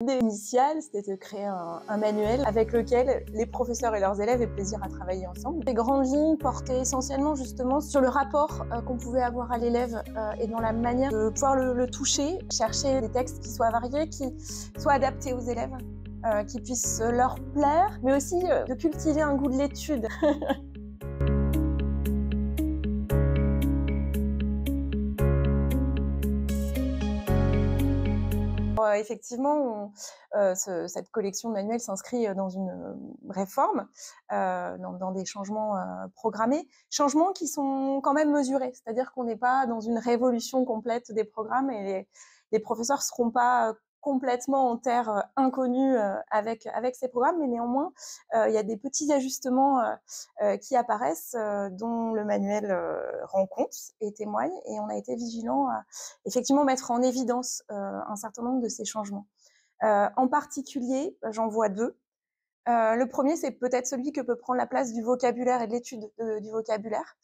L'idée initiale, c'était de créer un manuel avec lequel les professeurs et leurs élèves aient plaisir à travailler ensemble. Les grandes lignes portaient essentiellement justement sur le rapport qu'on pouvait avoir à l'élève et dans la manière de pouvoir le toucher, chercher des textes qui soient variés, qui soient adaptés aux élèves, qui puissent leur plaire, mais aussi de cultiver un goût de l'étude. Effectivement, cette collection de manuels s'inscrit dans une réforme, dans des changements programmés. Changements qui sont quand même mesurés, c'est-à-dire qu'on n'est pas dans une révolution complète des programmes et les professeurs ne seront pas complètement en terre inconnue avec ces programmes, mais néanmoins, il y a des petits ajustements qui apparaissent, dont le manuel rend compte et témoigne, et on a été vigilant à effectivement mettre en évidence un certain nombre de ces changements. En particulier, j'en vois deux. Le premier, c'est peut-être celui que peut prendre la place du vocabulaire et de l'étude du vocabulaire,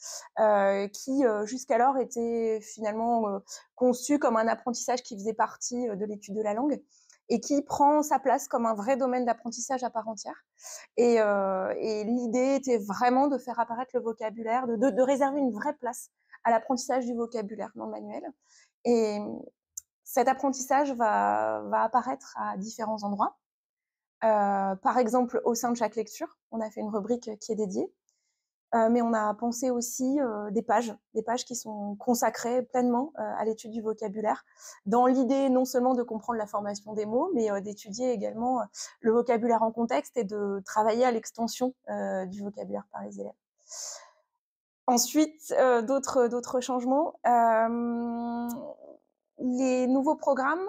qui jusqu'alors était finalement conçu comme un apprentissage qui faisait partie de l'étude de la langue et qui prend sa place comme un vrai domaine d'apprentissage à part entière. Et l'idée était vraiment de faire apparaître le vocabulaire, de réserver une vraie place à l'apprentissage du vocabulaire dans le manuel. Et cet apprentissage va apparaître à différents endroits. Par exemple, au sein de chaque lecture, on a fait une rubrique qui est dédiée, mais on a pensé aussi des pages qui sont consacrées pleinement à l'étude du vocabulaire, dans l'idée non seulement de comprendre la formation des mots, mais d'étudier également le vocabulaire en contexte et de travailler à l'extension du vocabulaire par les élèves. Ensuite, d'autres changements. Les nouveaux programmes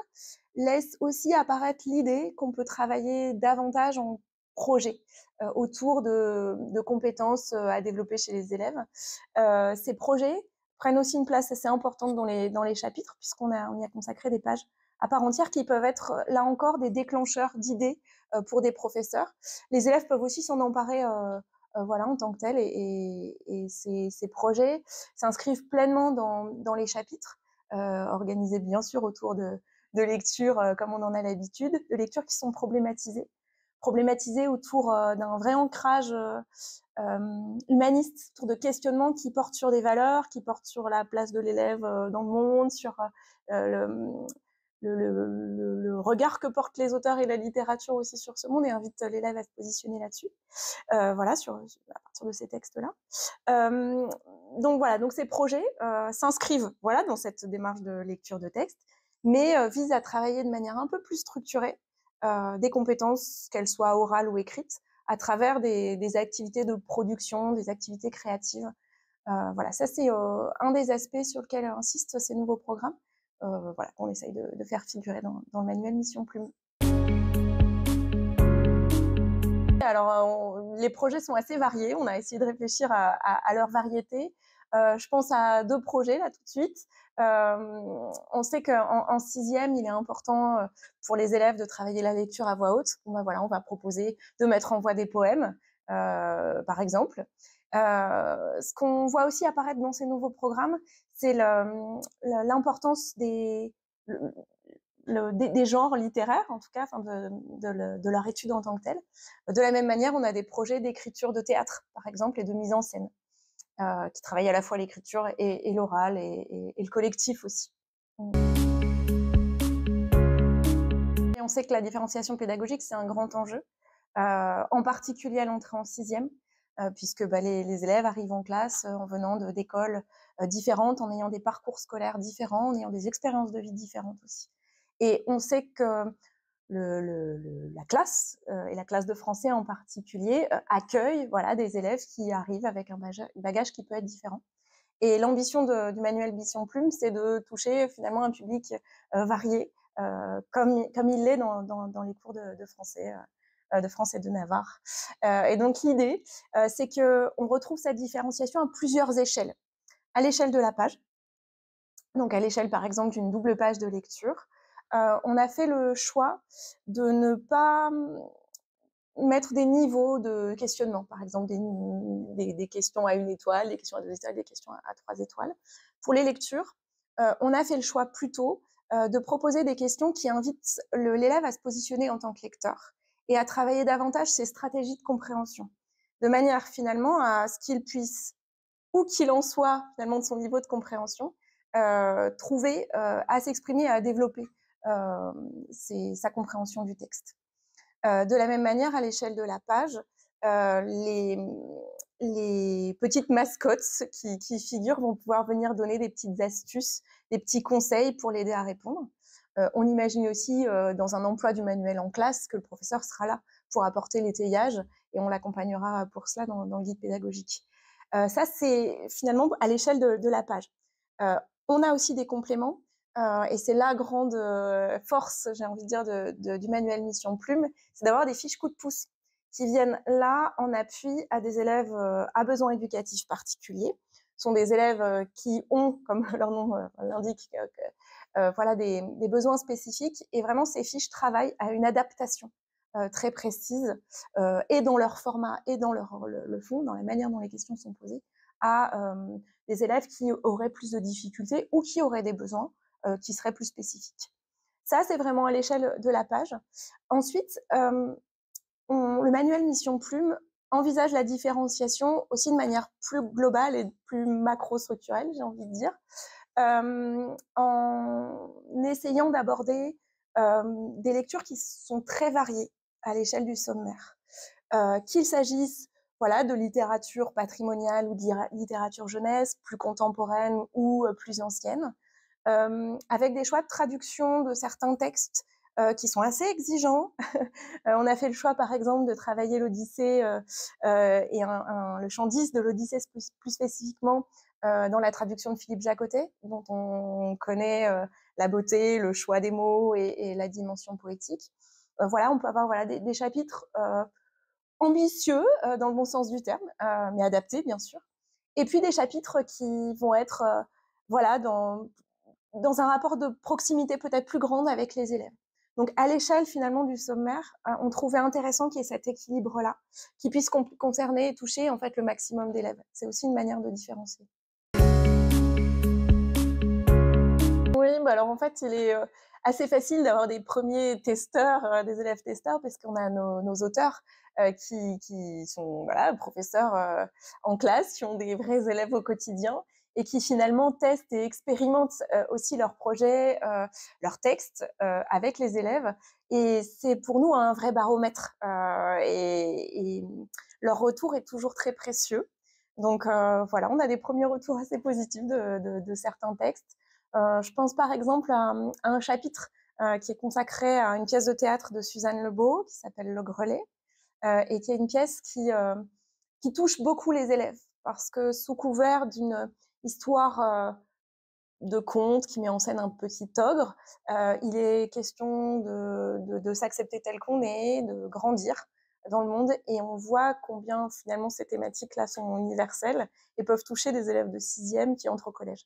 laissent aussi apparaître l'idée qu'on peut travailler davantage en projet autour de compétences à développer chez les élèves. Ces projets prennent aussi une place assez importante dans les chapitres, puisqu'on y a consacré des pages à part entière qui peuvent être, là encore, des déclencheurs d'idées pour des professeurs. Les élèves peuvent aussi s'en emparer voilà, en tant que tel, et ces projets s'inscrivent pleinement dans les chapitres, organisés bien sûr autour de lectures comme on en a l'habitude, de lectures qui sont problématisées autour d'un vrai ancrage humaniste, autour de questionnements qui portent sur des valeurs, qui portent sur la place de l'élève dans le monde, sur le regard que portent les auteurs et la littérature aussi sur ce monde, et invite l'élève à se positionner là-dessus. Voilà, à partir de ces textes-là. Donc voilà, donc ces projets s'inscrivent voilà, dans cette démarche de lecture de texte, mais visent à travailler de manière un peu plus structurée des compétences, qu'elles soient orales ou écrites, à travers des activités de production, des activités créatives. Voilà, ça c'est un des aspects sur lesquels insistent ces nouveaux programmes, voilà, qu'on essaye de faire figurer dans le manuel Mission Plume. Alors, les projets sont assez variés. On a essayé de réfléchir à leur variété. Je pense à deux projets là tout de suite. On sait qu'en sixième, il est important pour les élèves de travailler la lecture à voix haute. Voilà, on va proposer de mettre en voix des poèmes, par exemple. Ce qu'on voit aussi apparaître dans ces nouveaux programmes, c'est l'importance des genres littéraires, en tout cas, enfin de leur étude en tant que telle. De la même manière, on a des projets d'écriture de théâtre, par exemple, et de mise en scène, qui travaillent à la fois l'écriture et l'oral et le collectif aussi. Et on sait que la différenciation pédagogique, c'est un grand enjeu, en particulier à l'entrée en sixième, puisque les élèves arrivent en classe en venant d'écoles différentes, en ayant des parcours scolaires différents, en ayant des expériences de vie différentes aussi. Et on sait que la classe, et la classe de français en particulier, accueille voilà, des élèves qui arrivent avec un bagage qui peut être différent. Et l'ambition du manuel Mission Plume, c'est de toucher finalement un public varié, comme il l'est dans les cours de français et de Navarre. Et donc l'idée, c'est qu'on retrouve cette différenciation à plusieurs échelles. À l'échelle de la page, donc à l'échelle par exemple d'une double page de lecture, on a fait le choix de ne pas mettre des niveaux de questionnement, par exemple des questions à 1 étoile, des questions à 2 étoiles, des questions à 3 étoiles. Pour les lectures, on a fait le choix plutôt de proposer des questions qui invitent l'élève à se positionner en tant que lecteur et à travailler davantage ses stratégies de compréhension, de manière finalement à ce qu'il puisse, où qu'il en soit finalement de son niveau de compréhension, trouver à s'exprimer, à développer sa compréhension du texte. De la même manière, à l'échelle de la page, les petites mascottes qui figurent vont pouvoir venir donner des petites astuces, des petits conseils pour l'aider à répondre. On imagine aussi dans un emploi du manuel en classe que le professeur sera là pour apporter l'étayage et on l'accompagnera pour cela dans le guide pédagogique. Ça, c'est finalement à l'échelle de la page. On a aussi des compléments et c'est la grande force, j'ai envie de dire, du manuel Mission Plume, c'est d'avoir des fiches coup de pouce qui viennent là en appui à des élèves à besoins éducatifs particuliers. Ce sont des élèves qui ont, comme leur nom l'indique, voilà, des besoins spécifiques. Et vraiment, ces fiches travaillent à une adaptation très précise et dans leur format et dans le fond, dans la manière dont les questions sont posées, à des élèves qui auraient plus de difficultés ou qui auraient des besoins qui seraient plus spécifiques. Ça, c'est vraiment à l'échelle de la page. Ensuite, le manuel Mission Plume envisage la différenciation aussi de manière plus globale et plus macro-structurelle, j'ai envie de dire, en essayant d'aborder des lectures qui sont très variées à l'échelle du sommaire. Qu'il s'agisse voilà, de littérature patrimoniale ou de littérature jeunesse, plus contemporaine ou plus ancienne, avec des choix de traduction de certains textes qui sont assez exigeants. On a fait le choix, par exemple, de travailler l'Odyssée et le chant 10 de l'Odyssée plus spécifiquement dans la traduction de Philippe Jacotet, dont on connaît la beauté, le choix des mots et la dimension poétique. Voilà, on peut avoir voilà, des chapitres ambitieux dans le bon sens du terme, mais adaptés, bien sûr. Et puis des chapitres qui vont être voilà, dans un rapport de proximité peut-être plus grande avec les élèves. Donc, à l'échelle finalement du sommaire, on trouvait intéressant qu'il y ait cet équilibre-là, qui puisse concerner et toucher en fait le maximum d'élèves. C'est aussi une manière de différencier. Oui, bah alors en fait, il est assez facile d'avoir des premiers testeurs, des élèves testeurs, puisqu'on a nos auteurs qui sont voilà, professeurs en classe, qui ont des vrais élèves au quotidien et qui finalement testent et expérimentent aussi leurs projets, leurs textes avec les élèves. Et c'est pour nous un vrai baromètre et leur retour est toujours très précieux. Donc voilà, on a des premiers retours assez positifs de certains textes. Je pense par exemple à un chapitre qui est consacré à une pièce de théâtre de Suzanne Lebeau qui s'appelle Le Grelet et qui est une pièce qui touche beaucoup les élèves parce que sous couvert d'une histoire de conte qui met en scène un petit ogre, il est question de s'accepter tel qu'on est, de grandir dans le monde et on voit combien finalement ces thématiques-là sont universelles et peuvent toucher des élèves de 6e qui entrent au collège.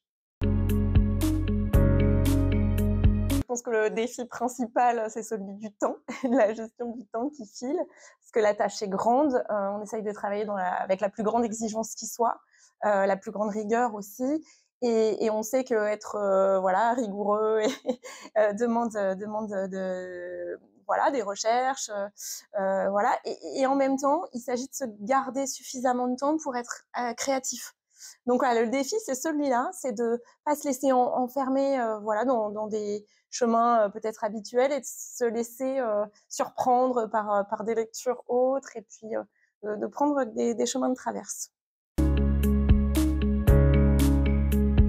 Je pense que le défi principal, c'est celui du temps, de la gestion du temps qui file, parce que la tâche est grande. On essaye de travailler avec la plus grande exigence qui soit, la plus grande rigueur aussi. Et on sait qu'être voilà, rigoureux demande voilà, des recherches. Voilà. Et en même temps, il s'agit de se garder suffisamment de temps pour être créatif. Donc voilà, le défi, c'est celui-là, c'est de ne pas se laisser enfermer voilà, dans des chemins peut-être habituels et de se laisser surprendre par des lectures autres et puis de prendre des chemins de traverse.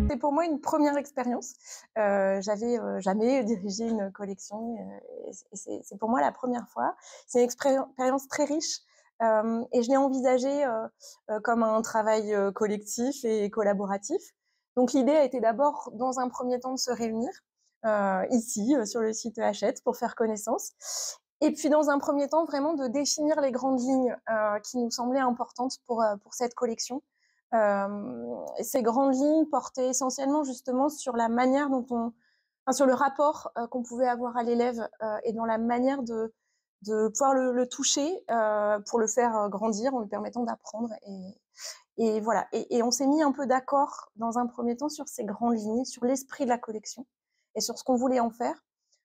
C'est pour moi une première expérience. J'avais jamais dirigé une collection et c'est pour moi la première fois. C'est une expérience très riche et je l'ai envisagée comme un travail collectif et collaboratif. Donc l'idée a été d'abord, dans un premier temps, de se réunir ici, sur le site Hachette, pour faire connaissance. Et puis, dans un premier temps, vraiment de définir les grandes lignes qui nous semblaient importantes pour cette collection. Ces grandes lignes portaient essentiellement justement sur la manière dont sur le rapport qu'on pouvait avoir à l'élève et dans la manière de pouvoir le toucher pour le faire grandir en lui permettant d'apprendre. Et voilà. Et on s'est mis un peu d'accord dans un premier temps sur ces grandes lignes, sur l'esprit de la collection. et sur ce qu'on voulait en faire,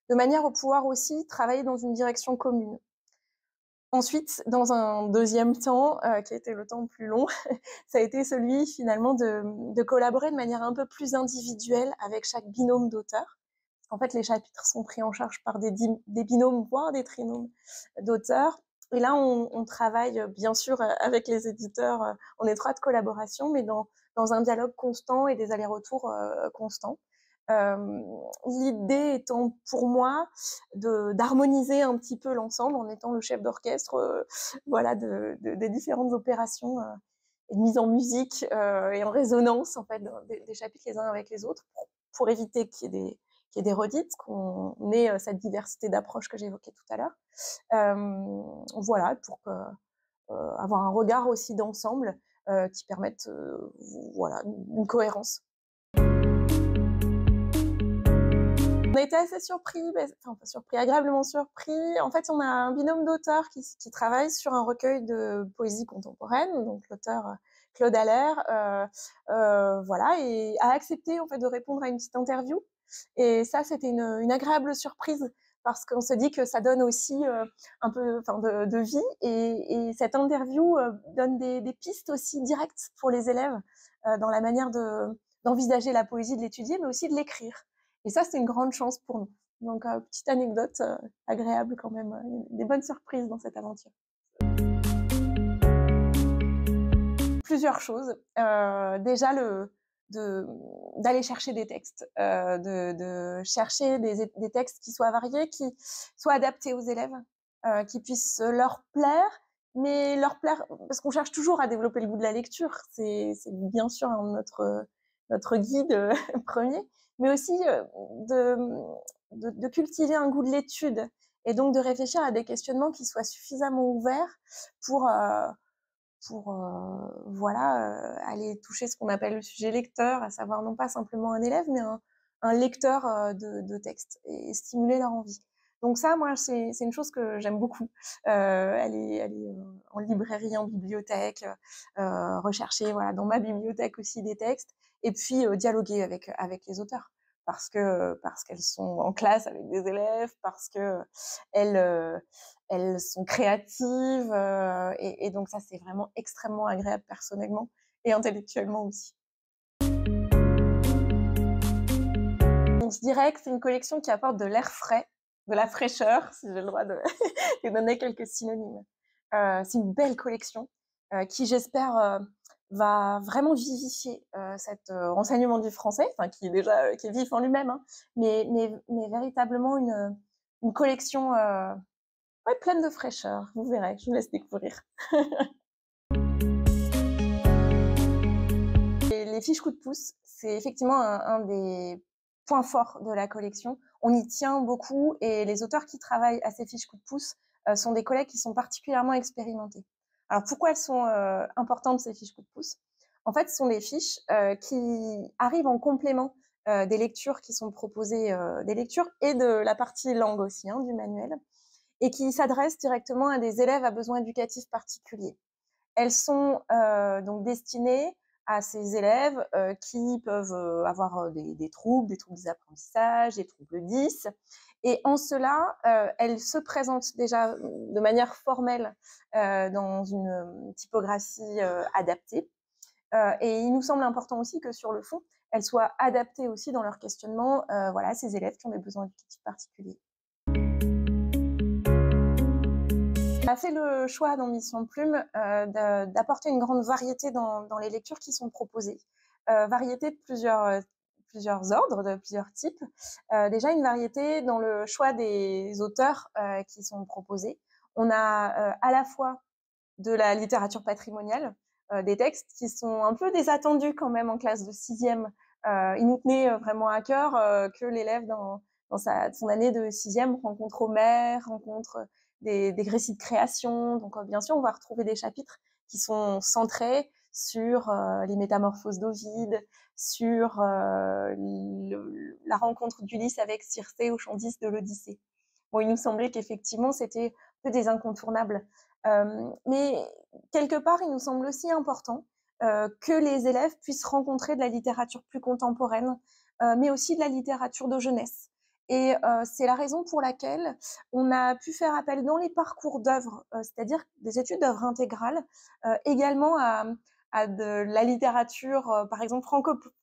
de manière à pouvoir aussi travailler dans une direction commune. Ensuite, dans un deuxième temps, qui a été le temps plus long, ça a été celui finalement de collaborer de manière un peu plus individuelle avec chaque binôme d'auteurs. En fait, les chapitres sont pris en charge par des binômes, voire des trinômes d'auteurs. Et là, on travaille bien sûr avec les éditeurs en étroite collaboration, mais dans un dialogue constant et des allers-retours constants. L'idée étant pour moi d'harmoniser un petit peu l'ensemble en étant le chef d'orchestre voilà, des différentes opérations et de mise en musique et en résonance en fait, des chapitres les uns avec les autres pour éviter qu'il y ait des redites, qu'on ait cette diversité d'approches que j'évoquais tout à l'heure. Voilà, pour avoir un regard aussi d'ensemble qui permette voilà, une cohérence. On a été assez surpris, enfin pas surpris, agréablement surpris. En fait, on a un binôme d'auteurs qui travaille sur un recueil de poésie contemporaine, donc l'auteur Claude Allaire, voilà, et a accepté en fait de répondre à une petite interview. Et ça, c'était une agréable surprise parce qu'on se dit que ça donne aussi un peu, enfin, de vie. Et cette interview donne des pistes aussi directes pour les élèves dans la manière d'envisager la poésie, de l'étudier, mais aussi de l'écrire. Et ça, c'est une grande chance pour nous. Donc, petite anecdote agréable quand même, des bonnes surprises dans cette aventure. Plusieurs choses. Déjà, d'aller chercher des textes, de chercher des textes qui soient variés, qui soient adaptés aux élèves, qui puissent leur plaire, mais leur plaire, parce qu'on cherche toujours à développer le goût de la lecture. C'est bien sûr notre guide premier, mais aussi de cultiver un goût de l'étude et donc de réfléchir à des questionnements qui soient suffisamment ouverts pour voilà, aller toucher ce qu'on appelle le sujet lecteur, à savoir non pas simplement un élève, mais un lecteur de texte et stimuler leur envie. Donc ça, moi, c'est une chose que j'aime beaucoup. Elle est en librairie, en bibliothèque, rechercher voilà, dans ma bibliothèque aussi des textes, et puis dialoguer avec les auteurs. Parce qu'elles sont en classe avec des élèves, parce qu'elles sont créatives, et donc ça, c'est vraiment extrêmement agréable personnellement et intellectuellement aussi. On se dirait que c'est une collection qui apporte de l'air frais, de la fraîcheur, si j'ai le droit de donner quelques synonymes. C'est une belle collection qui, j'espère, va vraiment vivifier cet enseignement du français, enfin qui est déjà qui est vif en lui-même, hein, mais véritablement une collection ouais, pleine de fraîcheur. Vous verrez, je vous laisse découvrir. Et les fiches coup de pouce, c'est effectivement un des points forts de la collection. On y tient beaucoup et les auteurs qui travaillent à ces fiches coup de pouce sont des collègues qui sont particulièrement expérimentés. Alors pourquoi elles sont importantes ces fiches coup de pouce? En fait, ce sont des fiches qui arrivent en complément des lectures qui sont proposées, des lectures et de la partie langue aussi hein, du manuel, et qui s'adressent directement à des élèves à besoins éducatifs particuliers. Elles sont donc destinées à ces élèves qui peuvent avoir des troubles des apprentissages, des troubles 10. Et en cela, elles se présentent déjà de manière formelle dans une typographie adaptée. Et il nous semble important aussi que sur le fond, elles soient adaptées aussi dans leur questionnement voilà, à ces élèves qui ont des besoins éducatifs particuliers. On a fait le choix dans Mission Plume d'apporter une grande variété dans les lectures qui sont proposées. Variété de plusieurs ordres, de plusieurs types. Déjà une variété dans le choix des auteurs qui sont proposés. On a à la fois de la littérature patrimoniale, des textes qui sont un peu désattendus quand même en classe de 6e. Il nous tenait vraiment à cœur que l'élève dans son année de 6e rencontre Homère, rencontre des récits de création. Donc bien sûr, on va retrouver des chapitres qui sont centrés sur les métamorphoses d'Ovide, sur la rencontre d'Ulysse avec Circé au chant 10 de l'Odyssée. Bon, il nous semblait qu'effectivement, c'était un peu des incontournables. Mais quelque part, il nous semble aussi important que les élèves puissent rencontrer de la littérature plus contemporaine, mais aussi de la littérature de jeunesse. Et c'est la raison pour laquelle on a pu faire appel dans les parcours d'œuvres, c'est-à-dire des études d'œuvres intégrales, également à de la littérature, par exemple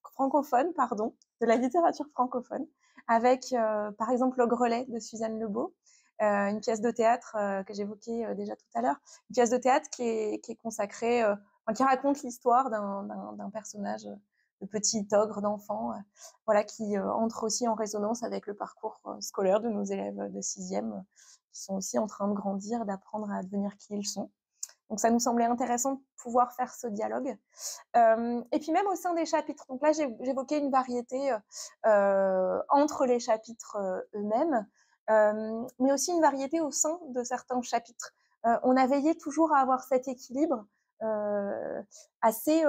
francophone, pardon, de la littérature francophone, avec par exemple Le Grelet de Suzanne Lebeau, une pièce de théâtre que j'évoquais déjà tout à l'heure, une pièce de théâtre qui est consacrée, qui raconte l'histoire d'un personnage de petit ogre d'enfant, voilà, qui entre aussi en résonance avec le parcours scolaire de nos élèves de sixième, qui sont aussi en train de grandir, d'apprendre à devenir qui ils sont. Donc ça nous semblait intéressant de pouvoir faire ce dialogue. Et puis même au sein des chapitres. Donc là, j'évoquais une variété entre les chapitres eux-mêmes, mais aussi une variété au sein de certains chapitres. On a veillé toujours à avoir cet équilibre assez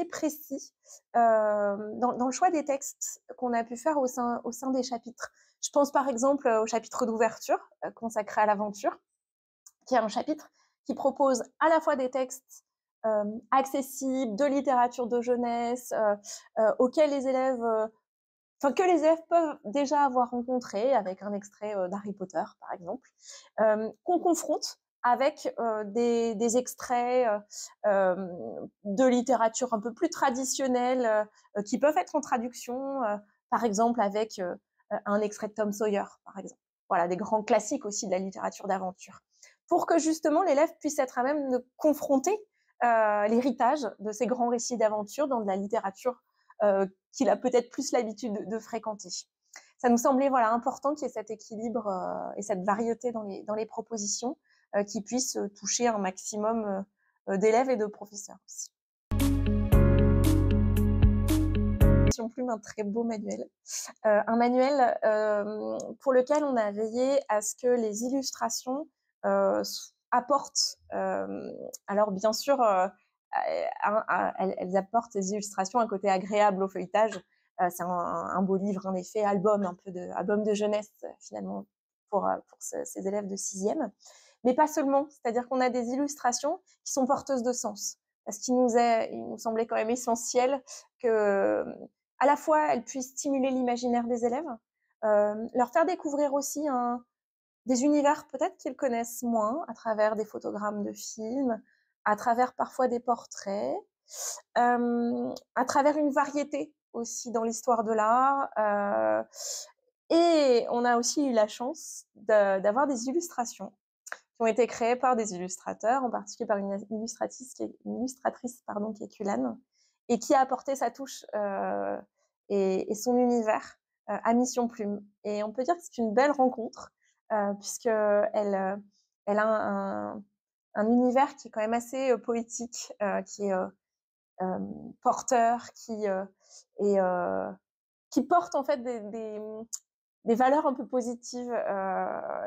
précis dans le choix des textes qu'on a pu faire au sein des chapitres. Je pense par exemple au chapitre d'ouverture consacré à l'aventure, qui est un chapitre qui propose à la fois des textes accessibles, de littérature de jeunesse, auxquels les élèves, que les élèves peuvent déjà avoir rencontré, avec un extrait d'Harry Potter, par exemple, qu'on confronte avec des extraits de littérature un peu plus traditionnelle, qui peuvent être en traduction, par exemple avec un extrait de Tom Sawyer, par exemple. Voilà, des grands classiques aussi de la littérature d'aventure. Pour que justement l'élève puisse être à même de confronter l'héritage de ces grands récits d'aventure dans de la littérature qu'il a peut-être plus l'habitude de fréquenter. Ça nous semblait voilà, important qu'il y ait cet équilibre et cette variété dans les propositions qui puissent toucher un maximum d'élèves et de professeurs aussi. Plume, un très beau manuel. Un manuel pour lequel on a veillé à ce que les illustrations apportent, alors bien sûr, elles apportent des illustrations, un côté agréable au feuilletage. C'est un beau livre, en effet, album, un peu album de jeunesse, finalement, pour ces élèves de sixième. Mais pas seulement, c'est-à-dire qu'on a des illustrations qui sont porteuses de sens. Parce qu'il nous semblait quand même essentiel que, à la fois, elles puissent stimuler l'imaginaire des élèves, leur faire découvrir aussi des univers peut-être qu'ils connaissent moins, à travers des photogrammes de films, à travers parfois des portraits, à travers une variété aussi dans l'histoire de l'art. Et on a aussi eu la chance d'avoir des illustrations qui ont été créées par des illustrateurs, en particulier par une illustratrice qui est Culane, et qui a apporté sa touche et son univers à Mission Plume. Et on peut dire que c'est une belle rencontre, puisqu'elle a un univers qui est quand même assez poétique, qui est porteur, qui porte en fait des valeurs un peu positives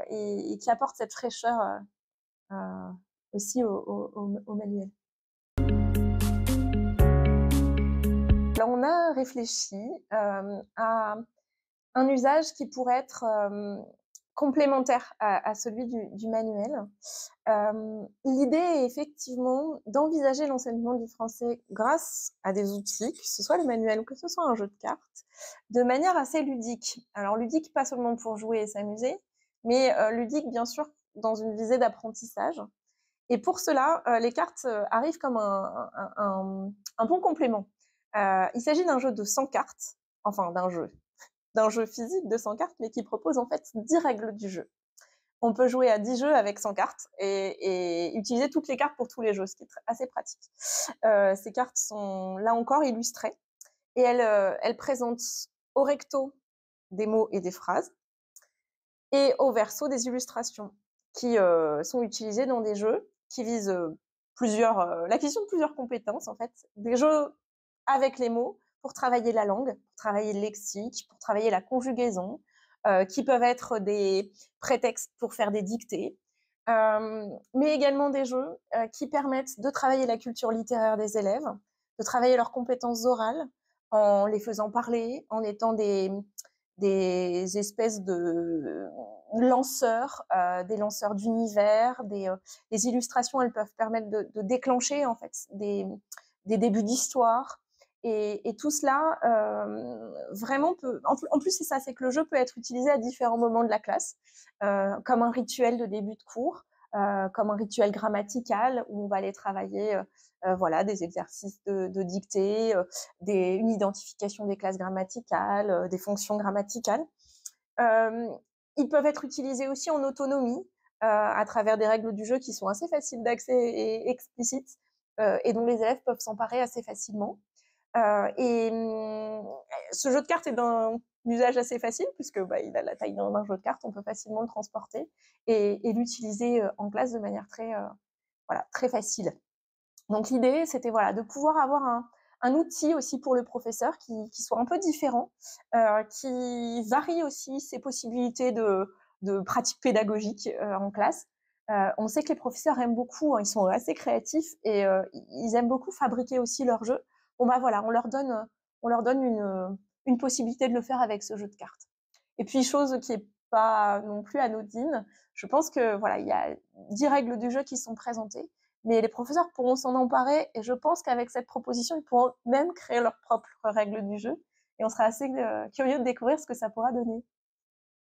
et qui apporte cette fraîcheur aussi au manuel. Là, on a réfléchi à un usage qui pourrait être complémentaire à celui du manuel. L'idée est effectivement d'envisager l'enseignement du français grâce à des outils, que ce soit le manuel ou que ce soit un jeu de cartes, de manière assez ludique. Alors ludique, pas seulement pour jouer et s'amuser, mais ludique, bien sûr, dans une visée d'apprentissage. Et pour cela, les cartes arrivent comme un bon complément. Il s'agit d'un jeu de 100 cartes, enfin d'un jeu physique de 100 cartes, mais qui propose en fait 10 règles du jeu. On peut jouer à 10 jeux avec 100 cartes et utiliser toutes les cartes pour tous les jeux, ce qui est assez pratique. Ces cartes sont là encore illustrées et elles présentent au recto des mots et des phrases et au verso des illustrations qui sont utilisées dans des jeux qui visent l'acquisition de plusieurs compétences, en fait. Des jeux avec les mots pour travailler la langue, pour travailler le lexique, pour travailler la conjugaison, qui peuvent être des prétextes pour faire des dictées, mais également des jeux qui permettent de travailler la culture littéraire des élèves, de travailler leurs compétences orales en les faisant parler, en étant des espèces de lanceurs, des lanceurs d'univers, les illustrations, elles peuvent permettre de déclencher en fait des débuts d'histoire Et tout cela, vraiment en plus, c'est ça, c'est que le jeu peut être utilisé à différents moments de la classe, comme un rituel de début de cours, comme un rituel grammatical où on va aller travailler, voilà, des exercices de dictée, une identification des classes grammaticales, des fonctions grammaticales. Euh, Ils peuvent être utilisés aussi en autonomie, à travers des règles du jeu qui sont assez faciles d'accès et explicites, et dont les élèves peuvent s'emparer assez facilement. Ce jeu de cartes est d'un usage assez facile puisque il a la taille d'un jeu de cartes, on peut facilement le transporter et l'utiliser en classe de manière voilà, très facile. Donc l'idée, c'était voilà, de pouvoir avoir un outil aussi pour le professeur qui soit un peu différent, qui varie aussi ses possibilités de pratique pédagogique en classe. On sait que les professeurs aiment beaucoup, hein, ils sont assez créatifs et ils aiment beaucoup fabriquer aussi leurs jeux. Bon bah voilà, on leur donne une possibilité de le faire avec ce jeu de cartes. Et puis chose qui est pas non plus anodine, je pense que voilà, il y a 10 règles du jeu qui sont présentées, mais les professeurs pourront s'en emparer et je pense qu'avec cette proposition, ils pourront même créer leurs propres règles du jeu et on sera assez curieux de découvrir ce que ça pourra donner.